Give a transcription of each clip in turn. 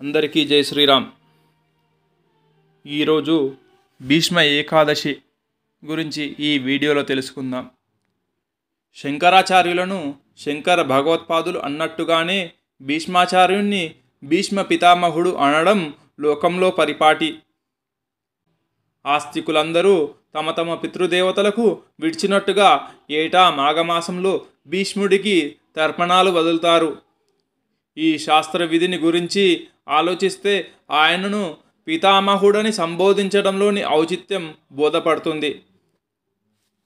అందరికీ జై శ్రీరామ్. ఈరోజు భీష్మ ఏకాదశి గురించి ఈ వీడియోలో తెలుసుకుందాం. శంకరాచార్యులను శంకర భగవత్పాదులు అన్నట్టుగానే భీష్మాచార్యుణ్ణి భీష్మ పితామహుడు అనడం లోకంలో పరిపాటి. ఆస్తికులందరూ తమ తమ పితృదేవతలకు విడిచినట్టుగా ఏటా మాఘమాసంలో భీష్ముడికి తర్పణాలు వదులుతారు. ఈ శాస్త్ర విధిని గురించి ఆలోచిస్తే ఆయనను పితామహుడని సంబోధించడంలోని ఔచిత్యం బోధపడుతుంది.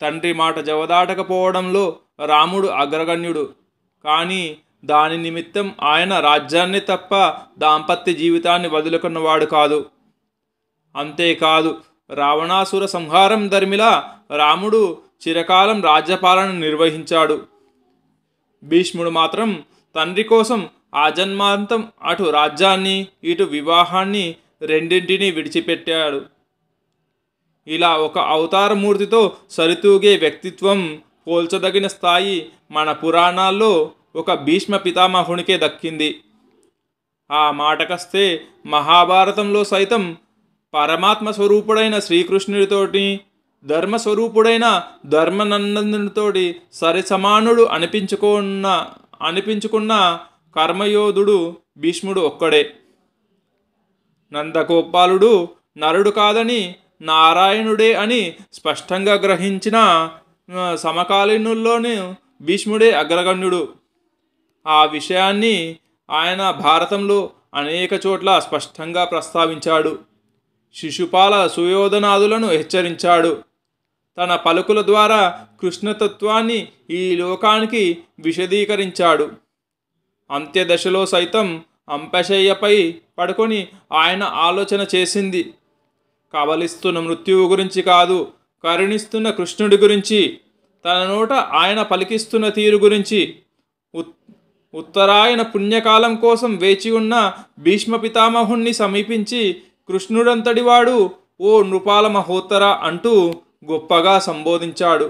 తండ్రి మాట జవదాటకపోవడంలో రాముడు అగ్రగణ్యుడు. కానీ దాని నిమిత్తం ఆయన రాజ్యాన్ని తప్ప దాంపత్య జీవితాన్ని వదులుకున్నవాడు కాదు. అంతేకాదు, రావణాసుర సంహారం ధర్మిలా రాముడు చిరకాలం రాజ్యపాలన నిర్వహించాడు. భీష్ముడు మాత్రం తండ్రి కోసం ఆజన్మాంతం అటు రాజ్యాన్ని ఇటు వివాహాన్ని రెండింటినీ విడిచిపెట్టాడు. ఇలా ఒక అవతారమూర్తితో సరితూగే వ్యక్తిత్వం, పోల్చదగిన స్థాయి మన పురాణాల్లో ఒక భీష్మ పితామహునికే దక్కింది. ఆ మాటకొస్తే మహాభారతంలో సైతం పరమాత్మ స్వరూపుడైన శ్రీకృష్ణుడితోటి ధర్మస్వరూపుడైన ధర్మనందనుడితోటి సరిసమానుడు అనిపించుకున్న కర్మయోధుడు భీష్ముడు ఒక్కడే. నందగోపాలుడు నరుడు కాదని నారాయణుడే అని స్పష్టంగా గ్రహించిన సమకాలీనుల్లోని భీష్ముడే అగ్రగణ్యుడు. ఆ విషయాన్ని ఆయన భారతంలో అనేక చోట్ల స్పష్టంగా ప్రస్తావించాడు. శిశుపాల సుయోధనాదులను హెచ్చరించాడు. తన పలుకుల ద్వారా కృష్ణతత్వాన్ని ఈ లోకానికి విశదీకరించాడు. అంత్యదశలో సైతం అంపశయ్యపై పడుకొని ఆయన ఆలోచన చేసింది కబలిస్తున్న మృత్యువు గురించి కాదు, కరుణిస్తున్న కృష్ణుడి గురించి. తన నోట ఆయన పలికిస్తున్న తీరు గురించి. ఉత్తరాయణ పుణ్యకాలం కోసం వేచి ఉన్న భీష్మ పితామహుణ్ణి సమీపించి కృష్ణుడంతటివాడు ఓ నృపాల మహోత్తర అంటూ గొప్పగా సంబోధించాడు.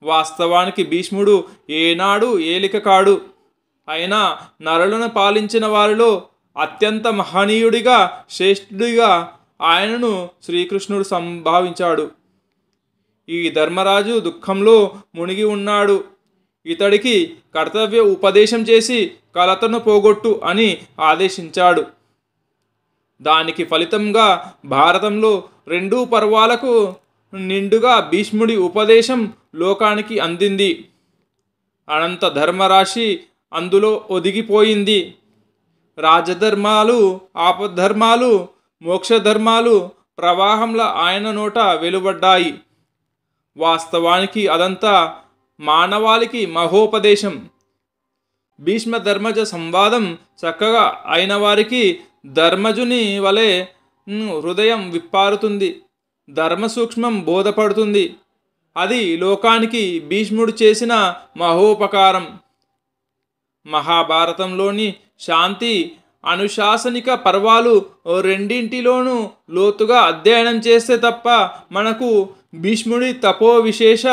వాస్తవానికి భీష్ముడు ఏనాడు ఏలిక కాడు. అయినా నరులను పాలించిన వారిలో అత్యంత మహనీయుడిగా, శ్రేష్ఠుడిగా ఆయనను శ్రీకృష్ణుడు సంభావించాడు. ఈ ధర్మరాజు దుఃఖంలో మునిగి ఉన్నాడు. ఇతడికి కర్తవ్య ఉపదేశం చేసి కలతను పోగొట్టు అని ఆదేశించాడు. దానికి ఫలితంగా భారతంలో 2 పర్వాలకు నిండుగా భీష్ముడి ఉపదేశం లోకానికి అందింది. అనంత ధర్మరాశి అందులో ఒదిగిపోయింది. రాజధర్మాలు, ఆపద్ధర్మాలు, మోక్షధర్మాలు ప్రవాహంలో ఆయన నోట వెలువడ్డాయి. వాస్తవానికి అదంతా మానవాళికి మహోపదేశం. భీష్మ ధర్మజ సంవాదం చక్కగా అయిన వారికి ధర్మజుని వలె హృదయం విప్పారుతుంది. ధర్మ సూక్ష్మం బోధపడుతుంది. అది లోకానికి భీష్ముడు చేసిన మహోపకారం. మహాభారతంలోని శాంతి, అనుశాసనిక పర్వాలు రెండింటిలోనూ లోతుగా అధ్యయనం చేస్తే తప్ప మనకు భీష్ముడి తపో విశేష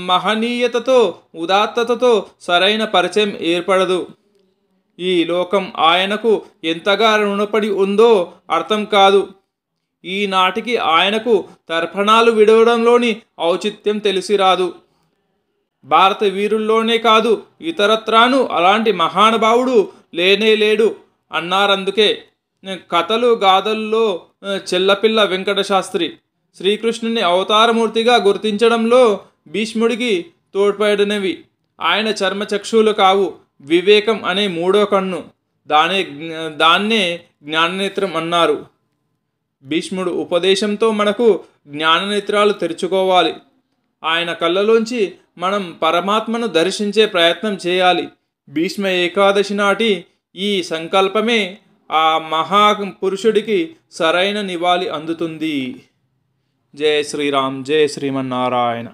మహనీయతతో, ఉదాత్తతతో సరైన పరిచయం ఏర్పడదు. ఈ లోకం ఆయనకు ఎంతగా రుణపడి ఉందో అర్థం కాదు. ఈనాటికి ఆయనకు తర్పణాలు విడవడంలోని ఔచిత్యం తెలిసిరాదు. భారత వీరుల్లోనే కాదు, ఇతరత్రాను అలాంటి మహానుభావుడు లేనేలేడు అన్నారందుకే కథలు గాథల్లో చెల్లపిల్ల వెంకటశాస్త్రి శ్రీకృష్ణుని అవతారమూర్తిగా గుర్తించడంలో భీష్ముడికి తోడ్పడినవి ఆయన చర్మచక్షులు కావు, వివేకం అనే 3వ కన్ను. దాన్నే జ్ఞాననేత్రం అన్నారు. భీష్ముడు ఉపదేశంతో మనకు జ్ఞాననేత్రాలు తెరుచుకోవాలి. ఆయన కళ్ళలోంచి మనం పరమాత్మను దర్శించే ప్రయత్నం చేయాలి. భీష్మ ఏకాదశి నాటి ఈ సంకల్పమే ఆ మహాపురుషుడికి సరైన నివాళి అందుతుంది. జై శ్రీరామ్, జై శ్రీమన్నారాయణ.